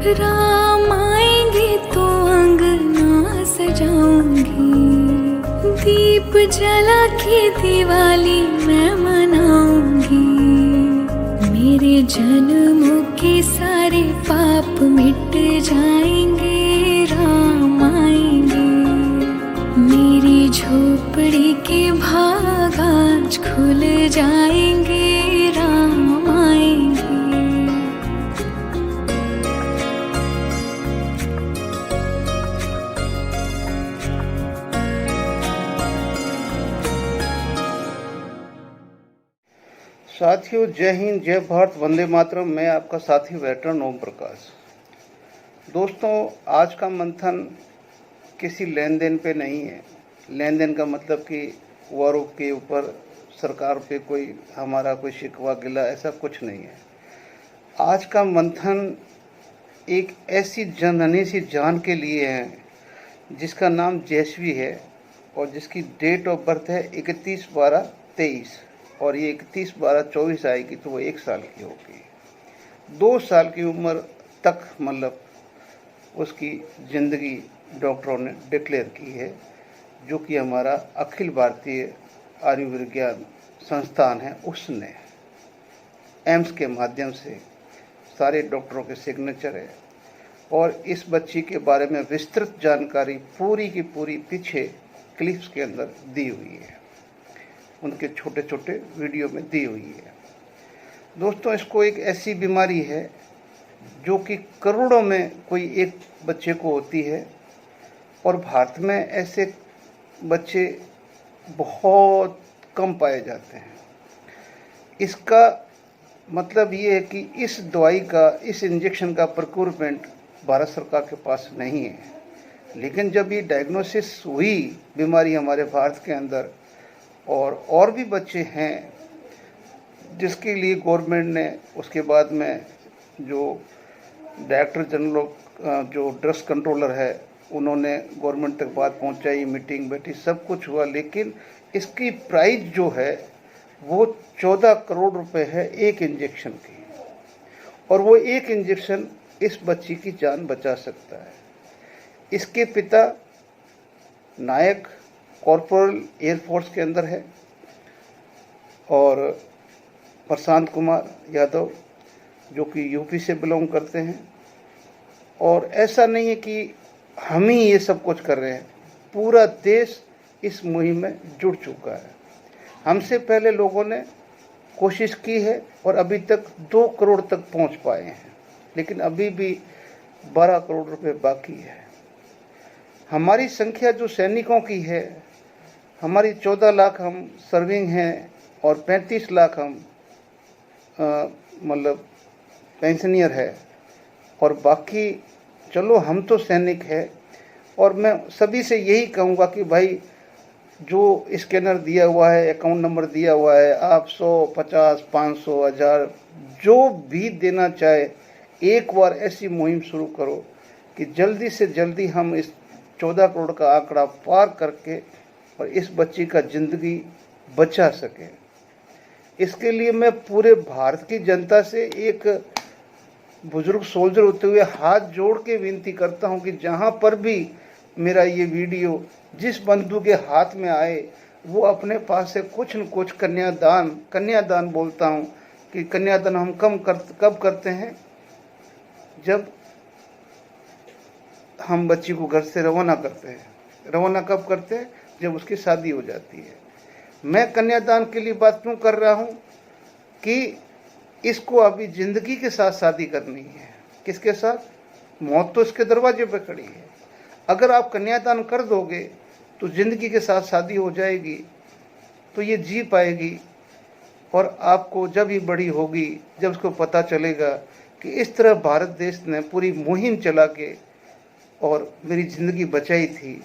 राम आएंगे तो अंगना सजाऊंगी, दीप जला के दिवाली मैं मनाऊंगी। मेरे जन्मों के सारे पाप मिट जाएंगे, राम आएंगे। मेरी झोपड़ी के भाग आज खुल जाएंगे, राम आएंगे। साथियों, जय हिंद, जय भारत, वंदे मातरम। मैं आपका साथी वेटरन ओम प्रकाश। दोस्तों, आज का मंथन किसी लेन देन पे नहीं है। लेन देन का मतलब कि वारों के ऊपर सरकार पे कोई हमारा कोई शिकवा गिला, ऐसा कुछ नहीं है। आज का मंथन एक ऐसी जननी सी जान के लिए है जिसका नाम जयश्वी है और जिसकी डेट ऑफ बर्थ है 31/12/23, और ये 31/12/24 आएगी तो वो 1 साल की होगी। 2 साल की उम्र तक मतलब उसकी ज़िंदगी डॉक्टरों ने डिक्लेयर की है, जो कि हमारा अखिल भारतीय आयुर्विज्ञान संस्थान है, उसने एम्स के माध्यम से सारे डॉक्टरों के सिग्नेचर है। और इस बच्ची के बारे में विस्तृत जानकारी पूरी की पूरी पीछे क्लिप्स के अंदर दी हुई है, उनके छोटे छोटे वीडियो में दी हुई है। दोस्तों, इसको एक ऐसी बीमारी है जो कि करोड़ों में कोई एक बच्चे को होती है, और भारत में ऐसे बच्चे बहुत कम पाए जाते हैं। इसका मतलब ये है कि इस दवाई का, इस इंजेक्शन का प्रोक्योरमेंट भारत सरकार के पास नहीं है। लेकिन जब ये डायग्नोसिस हुई बीमारी हमारे भारत के अंदर, और भी बच्चे हैं जिसके लिए गवर्नमेंट ने उसके बाद में जो डायरेक्टर जनरल जो ड्रग्स कंट्रोलर है, उन्होंने गवर्नमेंट तक बात पहुंचाई, मीटिंग बैठी, सब कुछ हुआ। लेकिन इसकी प्राइस जो है वो 14 करोड़ रुपए है एक इंजेक्शन की, और वो एक इंजेक्शन इस बच्ची की जान बचा सकता है। इसके पिता नायक कॉर्पोरल एयरफोर्स के अंदर है, और प्रशांत कुमार यादव जो कि यूपी से बिलोंग करते हैं। और ऐसा नहीं है कि हम ही ये सब कुछ कर रहे हैं, पूरा देश इस मुहिम में जुड़ चुका है। हमसे पहले लोगों ने कोशिश की है और अभी तक 2 करोड़ तक पहुंच पाए हैं, लेकिन अभी भी 12 करोड़ रुपए बाकी है। हमारी संख्या जो सैनिकों की है, हमारी 14 लाख हम सर्विंग हैं और 35 लाख हम मतलब पेंशनियर है, और बाकी चलो हम तो सैनिक है। और मैं सभी से यही कहूँगा कि भाई, जो स्कैनर दिया हुआ है, अकाउंट नंबर दिया हुआ है, आप 100, 50, 500, 1000 जो भी देना चाहे, एक बार ऐसी मुहिम शुरू करो कि जल्दी से जल्दी हम इस 14 करोड़ का आंकड़ा पार करके और इस बच्ची का ज़िंदगी बचा सके। इसके लिए मैं पूरे भारत की जनता से एक बुजुर्ग सोल्जर होते हुए हाथ जोड़ के विनती करता हूं कि जहां पर भी मेरा ये वीडियो जिस बंधु के हाथ में आए, वो अपने पास से कुछ न कुछ कन्यादान बोलता हूं कि कन्यादान हम कब करते हैं, जब हम बच्ची को घर से रवाना करते हैं। रवाना कब करते हैं? जब उसकी शादी हो जाती है। मैं कन्यादान के लिए बात क्यों कर रहा हूं कि इसको अभी जिंदगी के साथ शादी करनी है। किसके साथ? मौत तो इसके दरवाजे पर खड़ी है। अगर आप कन्यादान कर दोगे तो जिंदगी के साथ शादी हो जाएगी, तो ये जी पाएगी। और आपको जब ये बड़ी होगी, जब उसको पता चलेगा कि इस तरह भारत देश ने पूरी मुहिम चला के और मेरी ज़िंदगी बचाई थी,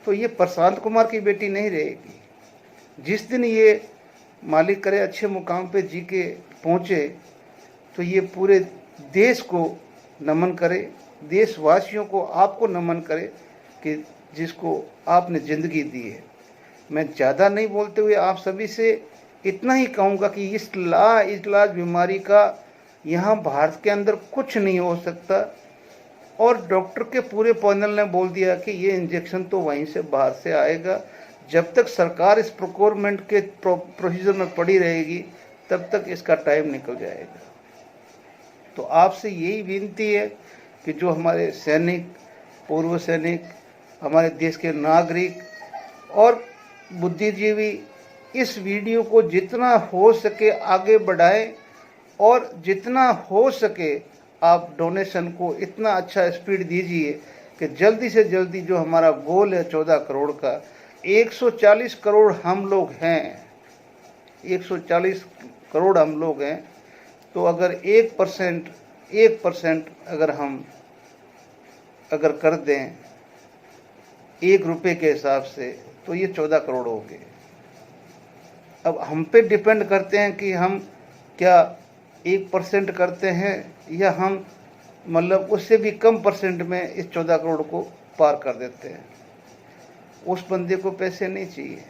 तो ये प्रशांत कुमार की बेटी नहीं रहेगी। जिस दिन ये मालिक करे अच्छे मुकाम पे जी के पहुँचे, तो ये पूरे देश को नमन करे, देशवासियों को, आपको नमन करे कि जिसको आपने ज़िंदगी दी है। मैं ज़्यादा नहीं बोलते हुए आप सभी से इतना ही कहूँगा कि इस लाज बीमारी का यहाँ भारत के अंदर कुछ नहीं हो सकता। और डॉक्टर के पूरे पैनल ने बोल दिया कि ये इंजेक्शन तो वहीं से बाहर से आएगा। जब तक सरकार इस प्रोक्योरमेंट के प्रोसीजर में पड़ी रहेगी तब तक इसका टाइम निकल जाएगा। तो आपसे यही विनती है कि जो हमारे सैनिक, पूर्व सैनिक, हमारे देश के नागरिक और बुद्धिजीवी इस वीडियो को जितना हो सके आगे बढ़ाएं और जितना हो सके आप डोनेशन को इतना अच्छा स्पीड दीजिए कि जल्दी से जल्दी जो हमारा गोल है 14 करोड़ का, 140 करोड़ हम लोग हैं, 140 करोड़ हम लोग हैं। तो अगर 1% अगर हम कर दें 1 रुपये के हिसाब से तो ये 14 करोड़ हो गए। अब हम पे डिपेंड करते हैं कि हम क्या 1% करते हैं या हम मतलब उससे भी कम परसेंट में इस 14 करोड़ को पार कर देते हैं। उस बंदे को पैसे नहीं चाहिए।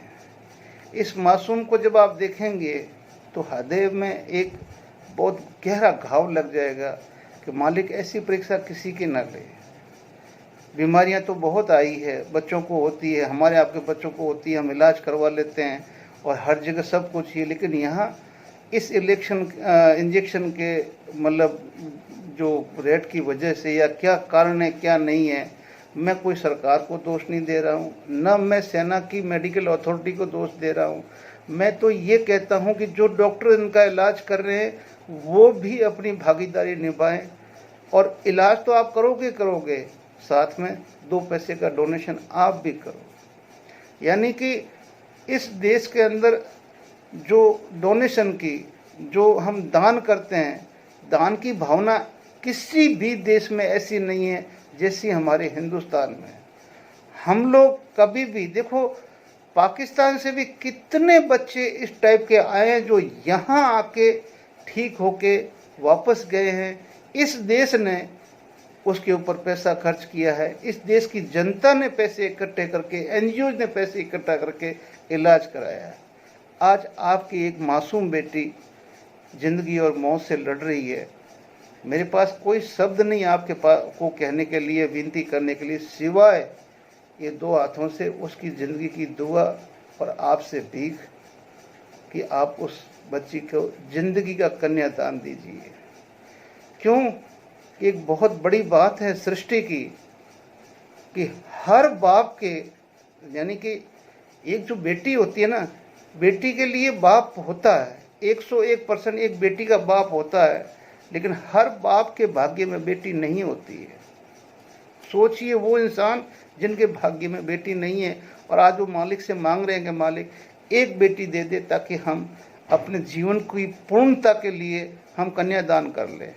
इस मासूम को जब आप देखेंगे तो हृदय में एक बहुत गहरा घाव लग जाएगा कि मालिक ऐसी परीक्षा किसी की न ले। बीमारियां तो बहुत आई है, बच्चों को होती है, हमारे आपके बच्चों को होती है, हम इलाज करवा लेते हैं और हर जगह सब कुछ ही। लेकिन यहाँ इस इंजेक्शन के मतलब जो रेट की वजह से या क्या कारण है क्या नहीं है, मैं कोई सरकार को दोष नहीं दे रहा हूँ, न मैं सेना की मेडिकल अथॉरिटी को दोष दे रहा हूँ। मैं तो ये कहता हूँ कि जो डॉक्टर इनका इलाज कर रहे हैं वो भी अपनी भागीदारी निभाएं और इलाज तो आप करोगे, साथ में 2 पैसे का डोनेशन आप भी करो। यानी कि इस देश के अंदर जो डोनेशन की, जो हम दान करते हैं, दान की भावना किसी भी देश में ऐसी नहीं है जैसी हमारे हिंदुस्तान में। हम लोग कभी भी देखो, पाकिस्तान से भी कितने बच्चे इस टाइप के आए हैं जो यहाँ आके ठीक होके वापस गए हैं। इस देश ने उसके ऊपर पैसा खर्च किया है, इस देश की जनता ने पैसे इकट्ठे करके, एनजीओ ने पैसे इकट्ठा करके इलाज कराया है। आज आपकी एक मासूम बेटी जिंदगी और मौत से लड़ रही है। मेरे पास कोई शब्द नहीं आपके पास को कहने के लिए, विनती करने के लिए, सिवाय ये 2 हाथों से उसकी ज़िंदगी की दुआ और आपसे भीख कि आप उस बच्ची को ज़िंदगी का कन्यादान दीजिए। क्यों? एक बहुत बड़ी बात है सृष्टि की कि हर बाप के, यानी कि एक जो बेटी होती है ना, बेटी के लिए बाप होता है, 101% एक बेटी का बाप होता है, लेकिन हर बाप के भाग्य में बेटी नहीं होती है। सोचिए वो इंसान जिनके भाग्य में बेटी नहीं है और आज वो मालिक से मांग रहे हैं कि मालिक एक बेटी दे दे ताकि हम अपने जीवन की पूर्णता के लिए हम कन्यादान कर लें।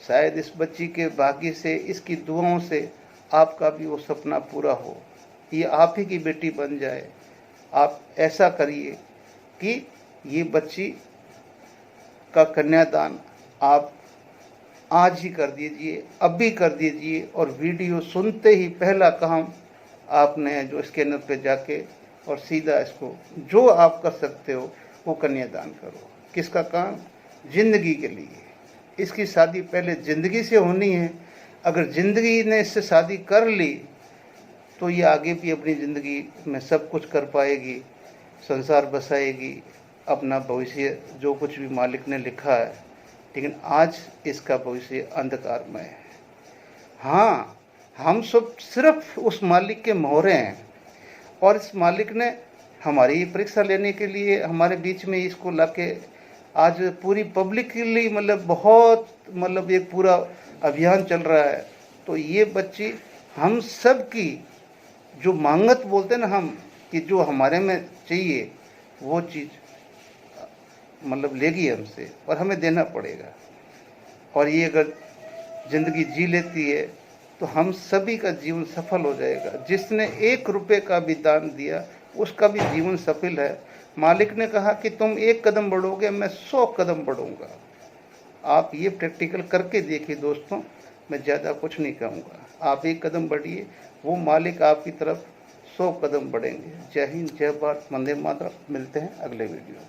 शायद इस बच्ची के भाग्य से, इसकी दुआओं से आपका भी वो सपना पूरा हो, ये आप ही की बेटी बन जाए। आप ऐसा करिए कि ये बच्ची का कन्यादान आप आज ही कर दीजिए, अभी कर दीजिए। और वीडियो सुनते ही पहला काम आपने जो स्कैनर पे जाके और सीधा इसको जो आप कर सकते हो वो कन्यादान करो। किसका काम? जिंदगी के लिए। इसकी शादी पहले ज़िंदगी से होनी है। अगर ज़िंदगी ने इससे शादी कर ली तो ये आगे भी अपनी ज़िंदगी में सब कुछ कर पाएगी, संसार बसाएगी, अपना भविष्य जो कुछ भी मालिक ने लिखा है। लेकिन आज इसका भविष्य अंधकारमय है। हाँ, हम सब सिर्फ उस मालिक के मोहरे हैं और इस मालिक ने हमारी परीक्षा लेने के लिए हमारे बीच में इसको लाके आज पूरी पब्लिकली बहुत एक पूरा अभियान चल रहा है। तो ये बच्ची हम सब की जो मांगत बोलते हैं ना हम, कि जो हमारे में चाहिए वो चीज़ लेगी हमसे और हमें देना पड़ेगा। और ये अगर ज़िंदगी जी लेती है तो हम सभी का जीवन सफल हो जाएगा। जिसने 1 रुपये का भी दान दिया उसका भी जीवन सफल है। मालिक ने कहा कि तुम 1 कदम बढ़ोगे, मैं 100 कदम बढ़ूंगा। आप ये प्रैक्टिकल करके देखिए दोस्तों, मैं ज़्यादा कुछ नहीं कहूँगा। आप 1 कदम बढ़िए, वो मालिक आपकी तरफ 100 कदम बढ़ेंगे। जय हिंद, जय भारत, वंदे मातरम। मिलते हैं अगले वीडियो में।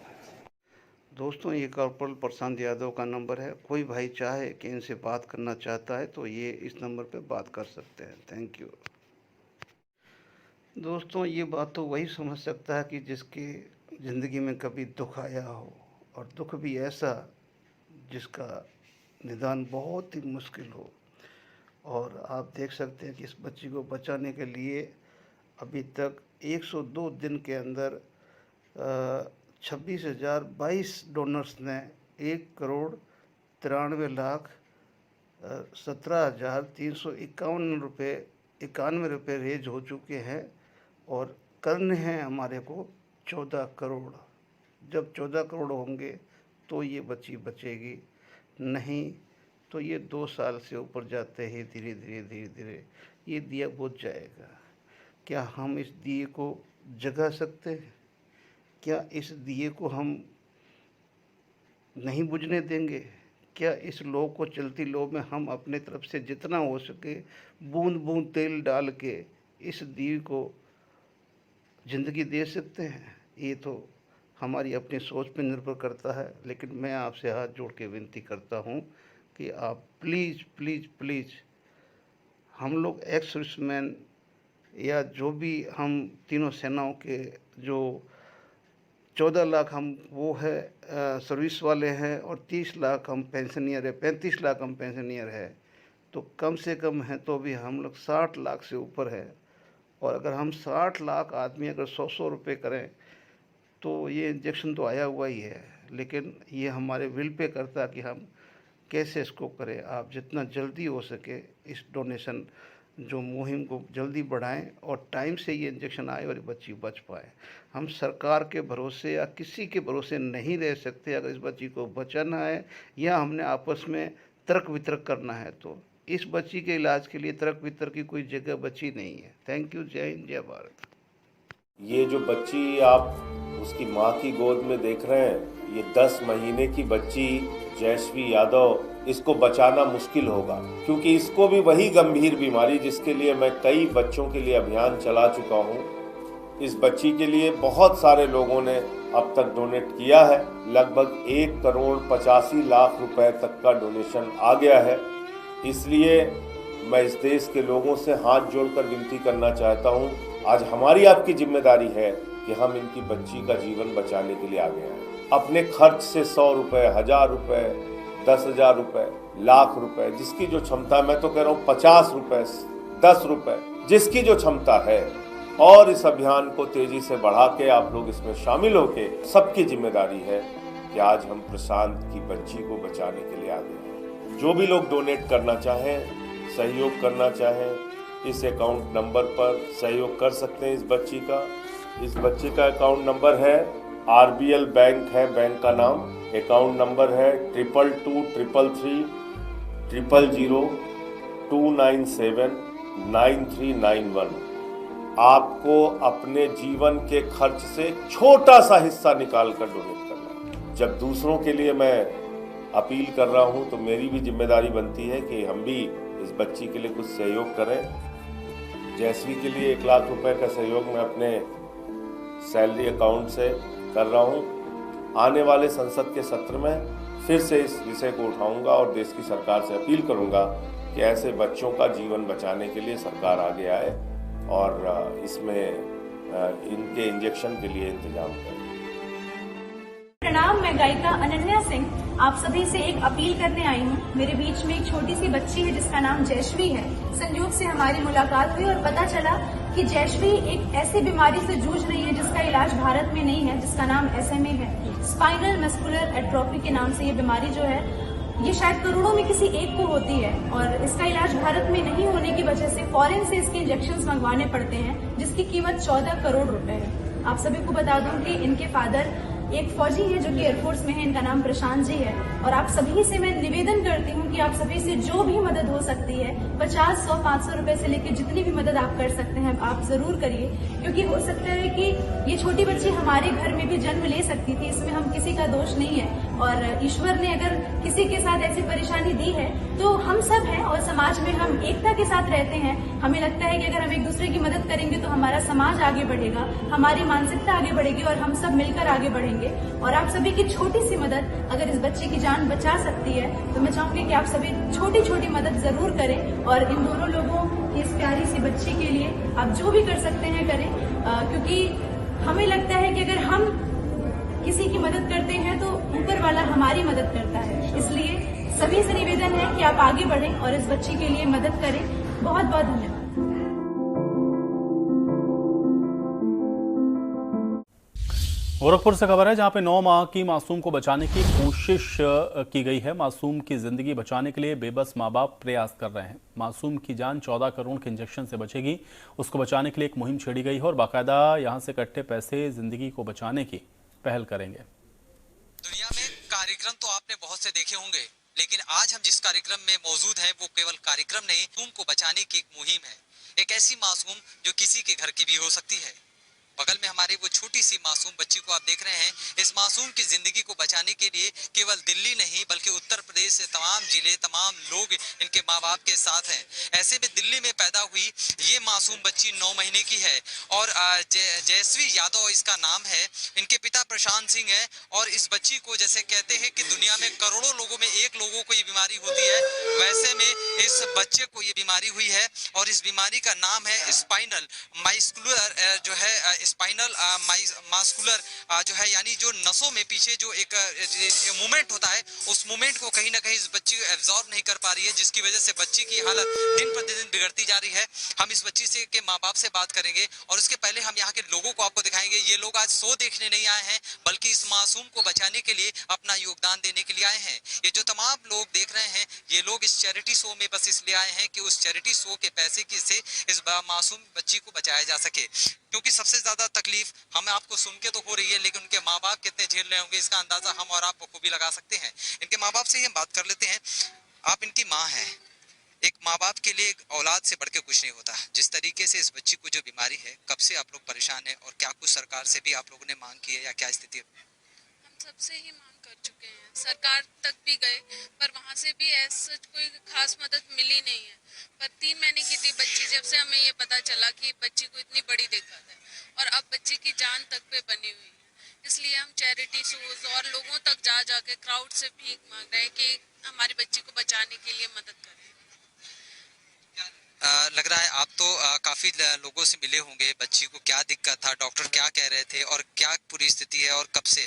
दोस्तों ये कॉर्पोरल प्रशांत यादव का नंबर है। कोई भाई चाहे कि इनसे बात करना चाहता है तो ये इस नंबर पे बात कर सकते हैं। Thank you. दोस्तों ये बात तो वही समझ सकता है कि जिसकी ज़िंदगी में कभी दुख आया हो, और दुख भी ऐसा जिसका निदान बहुत ही मुश्किल हो। और आप देख सकते हैं कि इस बच्ची को बचाने के लिए अभी तक 102 दिन के अंदर 26,022 डोनर्स ने 1,63,17,351 रुपये रेज हो चुके हैं, और करने हैं हमारे को 14 करोड़। जब 14 करोड़ होंगे तो ये बच्ची बचेगी, नहीं तो ये 2 साल से ऊपर जाते ही धीरे धीरे ये दिया बुझ जाएगा। क्या हम इस दिए को जगा सकते हैं? क्या इस दिए को हम नहीं बुझने देंगे? क्या इस लो को, चलती लो में हम अपने तरफ से जितना हो सके बूंद बूंद तेल डाल के इस दिए को ज़िंदगी दे सकते हैं? ये तो हमारी अपनी सोच पर निर्भर करता है। लेकिन मैं आपसे हाथ जोड़ के विनती करता हूँ कि आप प्लीज़ प्लीज़ प्लीज़, हम लोग एक्स सर्विसमैन या जो भी हम तीनों सेनाओं के जो 14 लाख हम वो है सर्विस वाले हैं, और 30 लाख हम पेंशनियर है, 35 लाख हम पेंशनियर है, तो कम से कम है तो भी हम लोग 60 लाख से ऊपर है। और अगर हम 60 लाख आदमी अगर 100 रुपये करें तो ये इंजेक्शन तो आया हुआ ही है, लेकिन ये हमारे विल पे करता है कि हम कैसे इसको करें। आप जितना जल्दी हो सके इस डोनेशन जो मुहिम को जल्दी बढ़ाएं और टाइम से ये इंजेक्शन आए और ये बच्ची बच पाए। हम सरकार के भरोसे या किसी के भरोसे नहीं रह सकते। अगर इस बच्ची को बचाना है या हमने आपस में तर्क वितर्क करना है, तो इस बच्ची के इलाज के लिए तर्क वितर्क की कोई जगह बची नहीं है। Thank you. जय हिंद, जय भारत। ये जो बच्ची आप उसकी माँ की गोद में देख रहे हैं, ये 10 महीने की बच्ची जयश्री यादव, इसको बचाना मुश्किल होगा, क्योंकि इसको भी वही गंभीर बीमारी जिसके लिए मैं कई बच्चों के लिए अभियान चला चुका हूँ। इस बच्ची के लिए बहुत सारे लोगों ने अब तक डोनेट किया है। लगभग 1,85,00,000 रुपए तक का डोनेशन आ गया है। इसलिए मैं इस देश के लोगों से हाथ जोड़कर विनती करना चाहता हूँ, आज हमारी आपकी जिम्मेदारी है कि हम इनकी बच्ची का जीवन बचाने के लिए आगे आए। अपने खर्च से 100 रुपए, 1000 रुपए, 10,000 रुपए, लाख रुपए, जिसकी जो क्षमता, मैं तो कह रहा हूँ 50 रुपए, 10 रुपए, जिसकी जो क्षमता है, और इस अभियान को तेजी से बढ़ा के आप लोग इसमें शामिल होके, सबकी जिम्मेदारी है कि आज हम प्रशांत की बच्ची को बचाने के लिए आगे हैं। जो भी लोग डोनेट करना चाहें, सहयोग करना चाहें, इस अकाउंट नंबर पर सहयोग कर सकते हैं। इस बच्ची का अकाउंट नंबर है, RBL बैंक है बैंक का नाम। अकाउंट नंबर है 22233302979391। आपको अपने जीवन के खर्च से छोटा सा हिस्सा निकाल कर डोनेट करना है। जब दूसरों के लिए मैं अपील कर रहा हूं, तो मेरी भी जिम्मेदारी बनती है कि हम भी इस बच्ची के लिए कुछ सहयोग करें। जयश्री के लिए 1 लाख रुपए का सहयोग मैं अपने सैलरी अकाउंट से कर रहा हूं। आने वाले संसद के सत्र में फिर से इस विषय को उठाऊंगा और देश की सरकार से अपील करूंगा कि ऐसे बच्चों का जीवन बचाने के लिए सरकार आगे आए और इसमें इनके इंजेक्शन के लिए इंतजाम करें। प्रणाम, मैं गायिका अनन्या सिंह आप सभी से एक अपील करने आई हूँ। मेरे बीच में एक छोटी सी बच्ची है जिसका नाम जयश्री है। संयोग से हमारी मुलाकात हुई और पता चला कि जयश्री एक ऐसी बीमारी से जूझ रही है जिसका इलाज भारत में नहीं है, जिसका नाम SMA है। स्पाइनल मस्कुलर एट्रोफी के नाम से ये बीमारी जो है, ये शायद करोड़ों में किसी एक को होती है, और इसका इलाज भारत में नहीं होने की वजह से फॉरेन से इसके इंजेक्शन मंगवाने पड़ते हैं, जिसकी कीमत 14 करोड़ रुपए है। आप सभी को बता दूं कि इनके फादर एक फौजी है जो कि एयरफोर्स में है, इनका नाम प्रशांत जी है। और आप सभी से मैं निवेदन करती हूँ कि आप सभी से जो भी मदद हो सकती है, 50, 100, 500 रुपए से लेकर जितनी भी मदद आप कर सकते हैं आप जरूर करिए, क्योंकि हो सकता है कि ये छोटी बच्ची हमारे घर में भी जन्म ले सकती थी, इसमें हम किसी का दोष नहीं है। और ईश्वर ने अगर किसी के साथ ऐसी परेशानी दी है तो हम सब हैं और समाज में हम एकता के साथ रहते हैं। हमें लगता है कि अगर हम एक दूसरे की मदद करेंगे तो हमारा समाज आगे बढ़ेगा, हमारी मानसिकता आगे बढ़ेगी और हम सब मिलकर आगे बढ़ेंगे। और आप सभी की छोटी सी मदद अगर इस बच्चे की जान बचा सकती है तो मैं चाहूंगी कि आप सभी छोटी छोटी मदद जरूर करें और इन दोनों लोगों की इस प्यारी सी बच्ची के लिए आप जो भी कर सकते हैं करें, क्योंकि हमें लगता है कि अगर हम किसी की मदद करते हैं तो ऊपर वाला हमारी मदद करता है। इसलिए सभी से निवेदन है कि आप आगे बढ़ें और इस बच्ची के लिए मदद करें। बहुत बहुत धन्यवाद। गोरखपुर से खबर है जहां पे 9 माह की मासूम को बचाने की कोशिश की गई है। मासूम की जिंदगी बचाने के लिए बेबस मां बाप प्रयास कर रहे हैं। मासूम की जान 14 करोड़ के इंजेक्शन से बचेगी। उसको बचाने के लिए एक मुहिम छेड़ी गई है और बाकायदा यहां से इकट्ठे पैसे जिंदगी को बचाने की पहल करेंगे। दुनिया में कार्यक्रम तो आपने बहुत से देखे होंगे, लेकिन आज हम जिस कार्यक्रम में मौजूद हैं वो केवल कार्यक्रम नहीं, मासूम को बचाने की एक मुहिम है। एक ऐसी मासूम जो किसी के घर की भी हो सकती है। बगल में हमारी वो छोटी सी मासूम बच्ची को आप देख रहे हैं। इस मासूम की जिंदगी को बचाने के लिए केवल दिल्ली नहीं बल्कि उत्तर प्रदेश से तमाम जिले, तमाम लोग इनके माँ बाप के साथ हैं। ऐसे में दिल्ली में पैदा हुई ये मासूम बच्ची 9 महीने की है और जयश्री यादव इसका नाम है। इनके पिता प्रशांत सिंह है और इस बच्ची को जैसे कहते हैं कि दुनिया में करोड़ों लोगों में एक लोगों को ये बीमारी होती है, वैसे में इस बच्चे को ये बीमारी हुई है और इस बीमारी का नाम है स्पाइनल मास्कुलर जो है स्पाइनल मास्कुलर जो है, यानी जो नसों में पीछे जो एक मूवमेंट होता है उस मूवमेंट को कहीं ना कहीं इस बच्ची को एब्जॉर्ब नहीं कर पा रही है, जिसकी वजह से बच्ची की हालत दिन प्रतिदिन बिगड़ती जा रही है। हम इस बच्ची से के माँ बाप से बात करेंगे और उसके पहले हम यहाँ के लोगों को आपको दिखाएंगे। ये लोग आज शो देखने नहीं आए हैं बल्कि इस मासूम को बचाने के लिए अपना योगदान देने के लिए आए हैं। ये जो तमाम लोग देख रहे हैं ये लोग इस चैरिटी शो में बस इसलिए आए हैं कि उस चैरिटी शो के पैसे की से इस मासूम बच्ची को बचाया जा सके, क्योंकि सबसे ज्यादा तकलीफ हमें आपको सुन के तो हो रही है लेकिन उनके माँ बाप कितने झेल रहे होंगे इसका अंदाजा हम और आप को भी लगा सकते हैं। इनके माँ बाप से ही हम बात कर लेते हैं। आप इनकी माँ हैं। एक माँ बाप के लिए एक औलाद से बढ़ के कुछ नहीं होता। जिस तरीके से इस बच्ची को जो बीमारी है, कब से आप लोग परेशान हैं और क्या कुछ सरकार से भी आप लोगों ने मांग की है या क्या स्थिति है? हम सबसे ही मांग कर चुके हैं, सरकार तक भी गए पर वहाँ से भी ऐसा कोई खास मदद मिली नहीं है। पर 3 महीने की थी बच्ची जब से हमें ये पता चला कि बच्ची को इतनी बड़ी दिक्कत है और अब बच्ची की जान तक पे बनी हुई है। इसलिए हम चैरिटी शोज और लोगों तक जा जाके क्राउड से भीख मांग रहे हैं कि हमारी बच्ची को बचाने के लिए मदद करें। लग रहा है आप तो काफी लोगों से मिले होंगे। बच्ची को क्या दिक्कत था, डॉक्टर क्या कह रहे थे और क्या पूरी स्थिति है और कब से?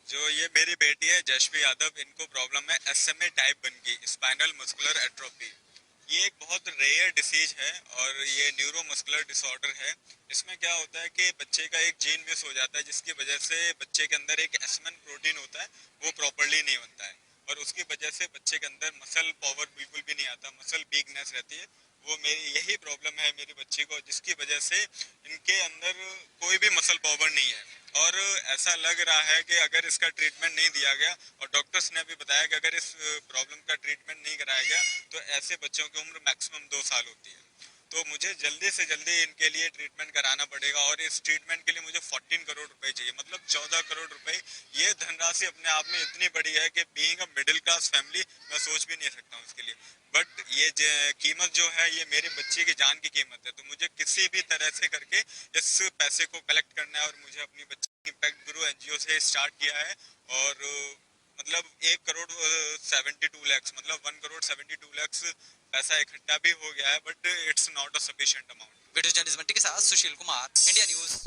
जो ये मेरी बेटी है जयश्री यादव, इनको प्रॉब्लम है SMA टाइप 1 की, स्पाइनल मस्कुलर एट्रोफी। ये एक बहुत रेयर डिसीज है और ये न्यूरोमस्कुलर डिसऑर्डर है। इसमें क्या होता है कि बच्चे का एक जीन मिस हो जाता है जिसकी वजह से बच्चे के अंदर एक SMN प्रोटीन होता है, वो प्रॉपर्ली नहीं बनता है और उसकी वजह से बच्चे के अंदर मसल पावर बिल्कुल भी नहीं आता, मसल वीकनेस रहती है। वो मेरी यही प्रॉब्लम है मेरी बच्ची को, जिसकी वजह से इनके अंदर कोई भी मसल पावर नहीं है और ऐसा लग रहा है कि अगर इसका ट्रीटमेंट नहीं दिया गया, और डॉक्टर्स ने भी बताया कि अगर इस प्रॉब्लम का ट्रीटमेंट नहीं कराया गया तो ऐसे बच्चों की उम्र मैक्सिमम 2 साल होती है। तो मुझे जल्दी से जल्दी इनके लिए ट्रीटमेंट कराना पड़ेगा और इस ट्रीटमेंट के लिए मुझे 14 करोड़ रुपए चाहिए, मतलब 14 करोड़ रुपए। ये धनराशि अपने आप में इतनी बड़ी है कि being a middle class family मैं सोच भी नहीं सकता हूँ इसके लिए। बट ये कीमत जो है ये मेरी बच्ची की जान की कीमत है, तो मुझे किसी भी तरह से करके इस पैसे को कलेक्ट करना है और मुझे अपनी बच्ची इम्पैक्ट गुरु NGO से स्टार्ट किया है और मतलब 1 करोड़ 72 लाख, मतलब 1 करोड़ 72 लाख पैसा इकट्ठा भी हो गया है, but it's not a sufficient amount. Video journalist Bunty के साथ सुशील कुमार, इंडिया न्यूज।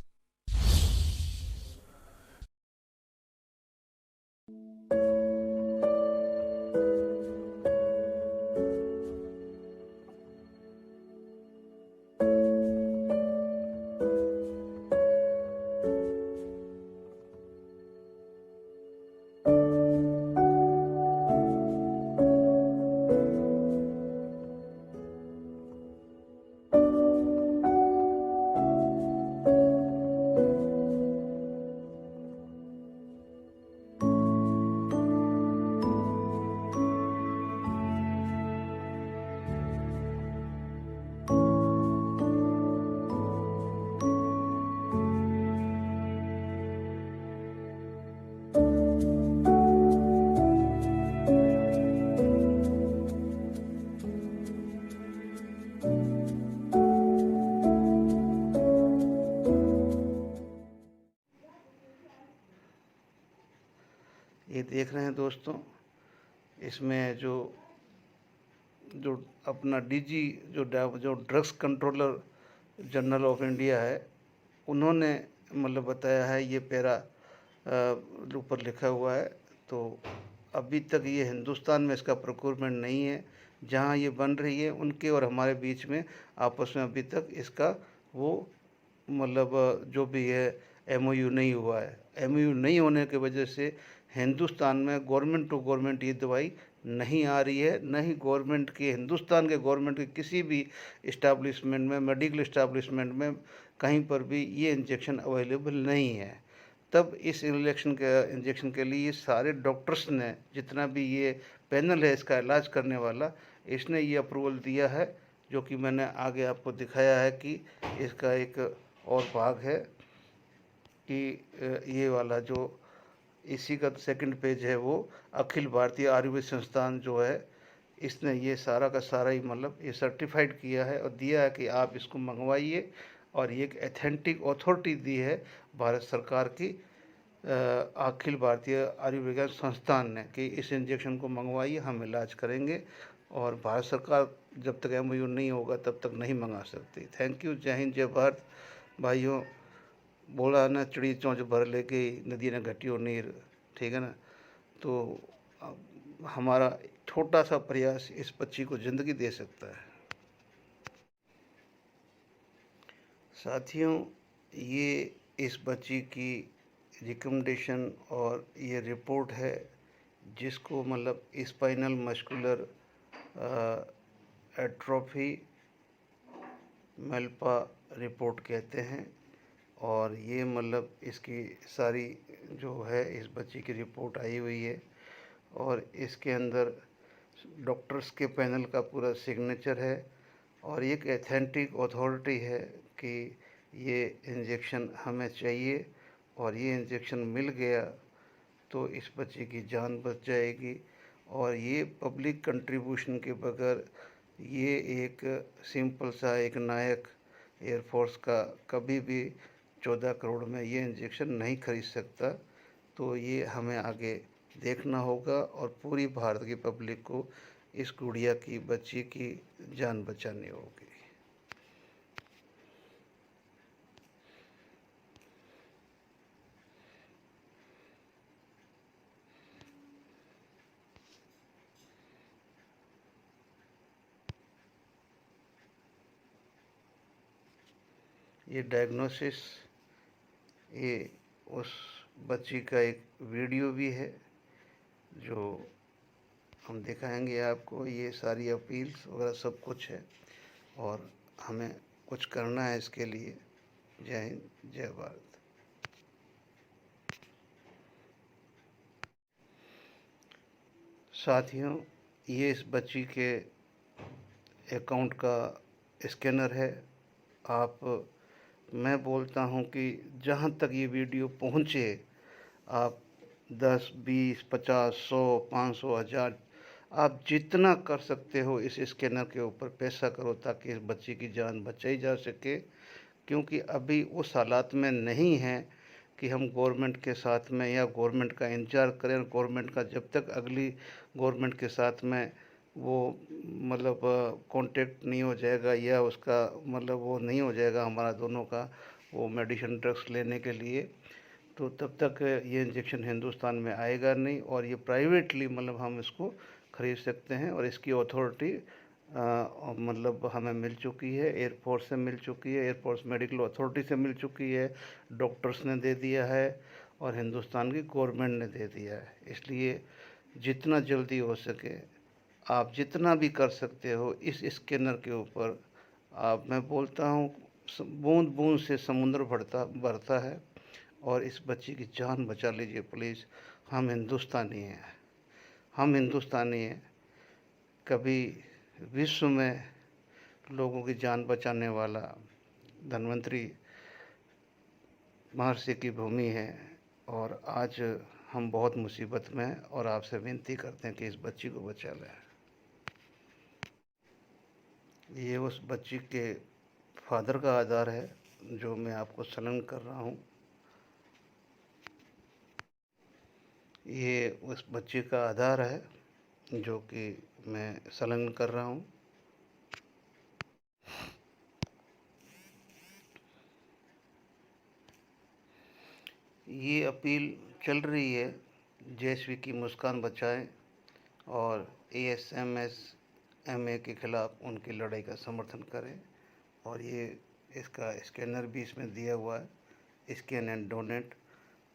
देख रहे हैं दोस्तों, इसमें जो जो अपना डीजी जो drugs controller general of India है, उन्होंने मतलब बताया है, ये पैरा ऊपर लिखा हुआ है। तो अभी तक ये हिंदुस्तान में इसका प्रोक्योरमेंट नहीं है। जहाँ ये बन रही है उनके और हमारे बीच में आपस में अभी तक इसका वो मतलब जो भी है एमओयू नहीं हुआ है। एमओयू नहीं होने की वजह से हिंदुस्तान में गवर्नमेंट टू गवर्नमेंट ये दवाई नहीं आ रही है, न ही गवर्नमेंट के हिंदुस्तान के गवर्नमेंट के किसी भी इस्टेब्लिशमेंट में, मेडिकल इस्टेब्लिशमेंट में कहीं पर भी ये इंजेक्शन अवेलेबल नहीं है। तब इस इंजेक्शन के लिए सारे डॉक्टर्स ने, जितना भी ये पैनल है इसका इलाज करने वाला, इसने ये अप्रूवल दिया है, जो कि मैंने आगे आपको दिखाया है कि इसका एक और भाग है कि ये वाला जो इसी का सेकंड पेज है, वो अखिल भारतीय आयुर्वेद संस्थान जो है, इसने ये सारा का सारा ही मतलब ये सर्टिफाइड किया है और दिया है कि आप इसको मंगवाइए। और ये एक एथेंटिक अथॉरिटी दी है भारत सरकार की अखिल भारतीय आयुर्विज्ञान संस्थान ने कि इस इंजेक्शन को मंगवाइए, हम इलाज करेंगे। और भारत सरकार जब तक एमओयू नहीं होगा तब तक नहीं मंगा सकती। Thank you. जय हिंद, जय भारत। भाइयों, बोला ना, चिड़ी चोंच भर ले गई, नदी ने घटियो नीर, ठीक है ना। तो हमारा छोटा सा प्रयास इस बच्ची को ज़िंदगी दे सकता है। साथियों, ये इस बच्ची की रिकमेंडेशन और ये रिपोर्ट है, जिसको मतलब स्पाइनल मस्कुलर एट्रोफी मेल्पा रिपोर्ट कहते हैं। और ये मतलब इसकी सारी जो है इस बच्ची की रिपोर्ट आई हुई है और इसके अंदर डॉक्टर्स के पैनल का पूरा सिग्नेचर है और एक एथेंटिक अथॉरिटी है कि ये इंजेक्शन हमें चाहिए और ये इंजेक्शन मिल गया तो इस बच्चे की जान बच जाएगी। और ये पब्लिक कंट्रीब्यूशन के बगैर ये एक सिंपल सा एक नायक एयरफोर्स का कभी भी 14 करोड़ में ये इंजेक्शन नहीं खरीद सकता। तो ये हमें आगे देखना होगा और पूरी भारत की पब्लिक को इस गुड़िया की बच्ची की जान बचानी होगी। ये डायग्नोसिस, ये उस बच्ची का एक वीडियो भी है जो हम दिखाएंगे आपको। ये सारी अपील्स वगैरह सब कुछ है और हमें कुछ करना है इसके लिए। जय हिंद, जय भारत। साथियों, ये इस बच्ची के अकाउंट का स्कैनर है। मैं बोलता हूँ कि जहाँ तक ये वीडियो पहुँचे, आप 10, 20, 50, 100, 500, 1000 आप जितना कर सकते हो इस स्कैनर के ऊपर पैसा करो ताकि इस बच्ची की जान बचाई जा सके। क्योंकि अभी उस हालात में नहीं है कि हम गवर्नमेंट के साथ में या गवर्नमेंट का इंतज़ार करें। गवर्नमेंट का जब तक अगली गवर्नमेंट के साथ में वो मतलब कांटेक्ट नहीं हो जाएगा या उसका मतलब वो नहीं हो जाएगा हमारा दोनों का वो मेडिसिन ड्रग्स लेने के लिए, तो तब तक ये इंजेक्शन हिंदुस्तान में आएगा नहीं। और ये प्राइवेटली मतलब हम इसको ख़रीद सकते हैं और इसकी अथॉरिटी मतलब हमें मिल चुकी है, एयरफोर्स से मिल चुकी है, एयरफोर्स मेडिकल अथॉरिटी से मिल चुकी है, डॉक्टर्स ने दे दिया है और हिंदुस्तान की गवर्नमेंट ने दे दिया है। इसलिए जितना जल्दी हो सके आप जितना भी कर सकते हो इस स्कैनर के ऊपर मैं बोलता हूँ बूंद बूंद से समुद्र भरता है और इस बच्ची की जान बचा लीजिए प्लीज़। हम हिंदुस्तानी हैं, हम हिंदुस्तानी हैं। कभी विश्व में लोगों की जान बचाने वाला धन्वंतरी महर्षि की भूमि है और आज हम बहुत मुसीबत में हैं और आपसे विनती करते हैं कि इस बच्ची को बचा लें। ये उस बच्ची के फादर का आधार है जो मैं आपको संलग्न कर रहा हूँ। ये उस बच्चे का आधार है जो कि मैं संलग्न कर रहा हूँ। ये अपील चल रही है जयश्री की मुस्कान बचाएं और ASMS-MA के खिलाफ उनकी लड़ाई का समर्थन करें। और ये इसका स्कैनर भी इसमें दिया हुआ है, स्कैन एंड डोनेट।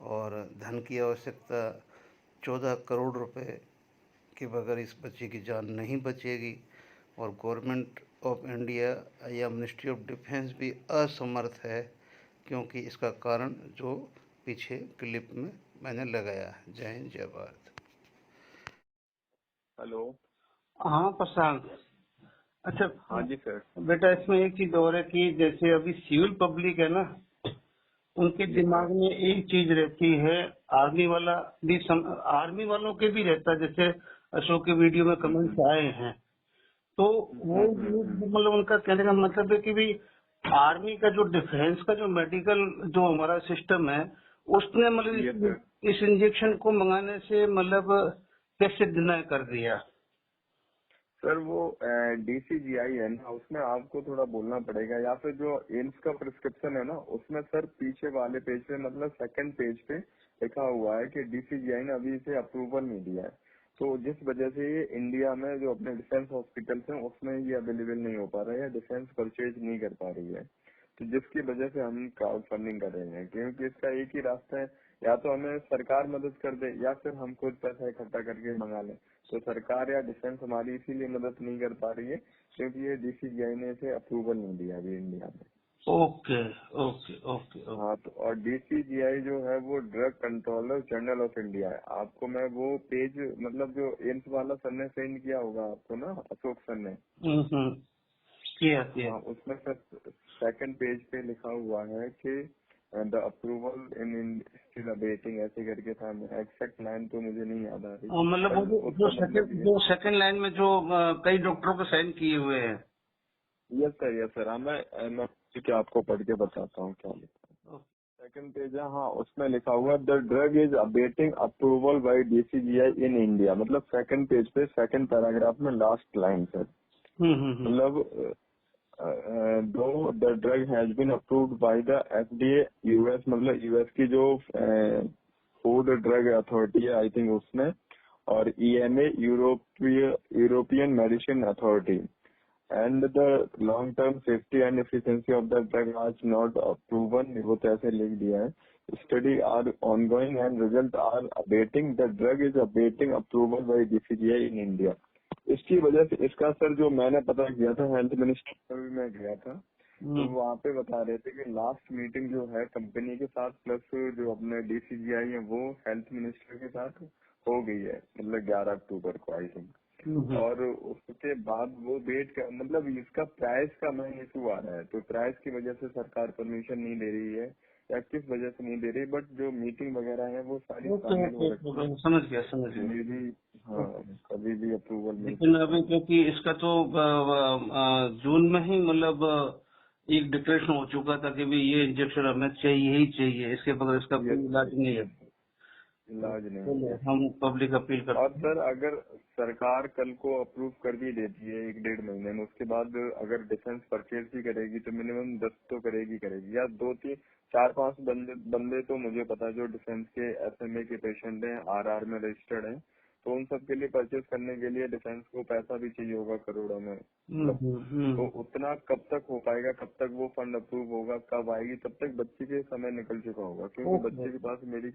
और धन की आवश्यकता 14 करोड़ रुपए के बगैर इस बच्चे की जान नहीं बचेगी। और गवर्नमेंट ऑफ इंडिया या मिनिस्ट्री ऑफ डिफेंस भी असमर्थ है, क्योंकि इसका कारण जो पीछे क्लिप में मैंने लगाया है। जय हिंद, जय भारत। हेलो। हाँ प्रशांत। अच्छा हाँ जी सर। बेटा, इसमें एक चीज और है कि जैसे अभी सिविल पब्लिक है ना, उनके दिमाग में एक चीज रहती है, आर्मी वाला भी आर्मी वालों के भी रहता है। जैसे अशोक के वीडियो में कमेंट्स आए हैं, तो वो मतलब उनका कहने का मतलब है कि भी आर्मी का जो डिफेंस का जो मेडिकल जो हमारा सिस्टम है, उसने मतलब इस इंजेक्शन को मंगाने से मतलब कैसे डिनाई कर दिया। सर वो DCGI है ना, उसमें आपको थोड़ा बोलना पड़ेगा, या फिर जो एम्स का प्रिस्क्रिप्शन है ना, उसमें सर पीछे वाले पेज पे मतलब सेकंड पेज पे लिखा हुआ है कि DCGI ने अभी इसे अप्रूवल नहीं दिया है। तो जिस वजह से ये इंडिया में जो अपने डिफेंस हॉस्पिटल्स हैं उसमें ये अवेलेबल नहीं हो पा रहा है या डिफेंस परचेज नहीं कर पा रही है। तो जिसकी वजह से हम क्राउड फंडिंग कर रहे हैं, क्योंकि इसका एक ही रास्ता है, या तो हमें सरकार मदद कर दे या फिर हम खुद पैसा इकट्ठा करके मंगा लें। तो सरकार या डिफेंस हमारी इसीलिए मदद नहीं कर पा रही है क्योंकि ये DCGI ने इसे अप्रूवल नहीं दिया अभी इंडिया में। Okay okay okay. हाँ, तो और DCGI जो है वो drug controller general of India है। आपको मैं वो पेज मतलब जो एम्स वाला सर ने सेंड किया होगा आपको ना, अशोक सर ने किया। हाँ, उसमें सर सेकंड पेज पे लिखा हुआ है कि the approval in still awaiting ऐसे करके था। एग्जैक्ट लाइन तो मुझे नहीं याद आ रही। मतलब जो सेकंड लाइन में जो कई डॉक्टरों को साइन किए हुए हैं। Yes sir. हाँ, मैं क्या आपको पढ़ के बताता हूँ क्या लिखा है। सेकंड पेज है, हाँ, उसमें लिखा हुआ the drug is awaiting approval by DCGI in India. मतलब सेकंड पेज पे सेकंड पैराग्राफ में लास्ट लाइन सर, मतलब दो the drug has been approved by the FDA US, मतलब US की जो फूड ड्रग अथॉरिटी है आई थिंक उसने, और EMA European medicine authority, and the long term safety and efficiency of the drug आज not approved. वो तो ऐसे लिख दिया है। Study are ongoing and result are awaiting. The drug is awaiting approval by DCGI in India. इसकी वजह से इसका सर जो मैंने पता किया था हेल्थ मिनिस्टर में मैं गया था, तो वहाँ पे बता रहे थे कि लास्ट मीटिंग जो है कंपनी के साथ प्लस जो अपने DCGI है वो हेल्थ मिनिस्टर के साथ हो गई है, मतलब 11 अक्टूबर को आई थिंक। और उसके बाद वो वेट का मतलब इसका प्राइस का मेन इशू आ रहा है। तो प्राइस की वजह से सरकार परमिशन नहीं दे रही है या किस वजह से नहीं दे रही, बट जो मीटिंग वगैरह है वो सारी समझ गया। हाँ, कभी भी अप्रूवल नहीं। लेकिन अभी क्योंकि इसका तो जून में ही मतलब एक डिक्लेरेशन हो चुका था कि भी ये इंजेक्शन हमें चाहिए ही चाहिए, इसके बगैर इसका कोई इलाज नहीं है। हम पब्लिक अपील करते हैं। और सर अगर सरकार कल को अप्रूव कर भी देती है 1-1.5 महीने में, उसके बाद अगर डिफेंस परचेज भी करेगी तो मिनिमम 10 तो करेगी या 2-3-4-5 बंदे तो मुझे पता है जो डिफेंस के SMA के पेशेंट हैं, RR में रजिस्टर्ड हैं, तो उन सब के लिए परचेज करने के लिए डिफेंस को पैसा भी चाहिए होगा करोड़ों में। तो उतना कब तक हो पाएगा, कब तक वो फंड अप्रूव होगा, कब आएगी, तब तक बच्चे के समय निकल चुका होगा, क्योंकि बच्चे के पास मेरी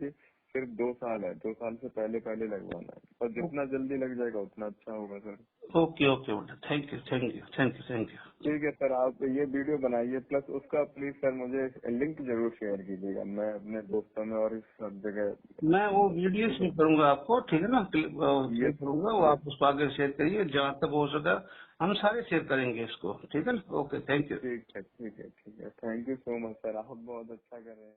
सिर्फ 2 साल है। 2 साल से पहले लगवाना है, और जितना जल्दी लग जाएगा उतना अच्छा होगा सर। ओके बेटा, थैंक यू। ठीक है सर, आप ये वीडियो बनाइए, प्लस उसका प्लीज सर मुझे लिंक जरूर शेयर कीजिएगा। मैं अपने दोस्तों में और इस सब जगह मैं वो वीडियो शेयर करूंगा आपको, ठीक है ना, ये करूंगा, वो आप उसको आगे शेयर करिए जहाँ तक हो सका। हम सारे शेयर करेंगे इसको, ठीक है ना। Okay, thank you. ठीक है। Thank you so much sir, आप बहुत अच्छा कर रहे हैं।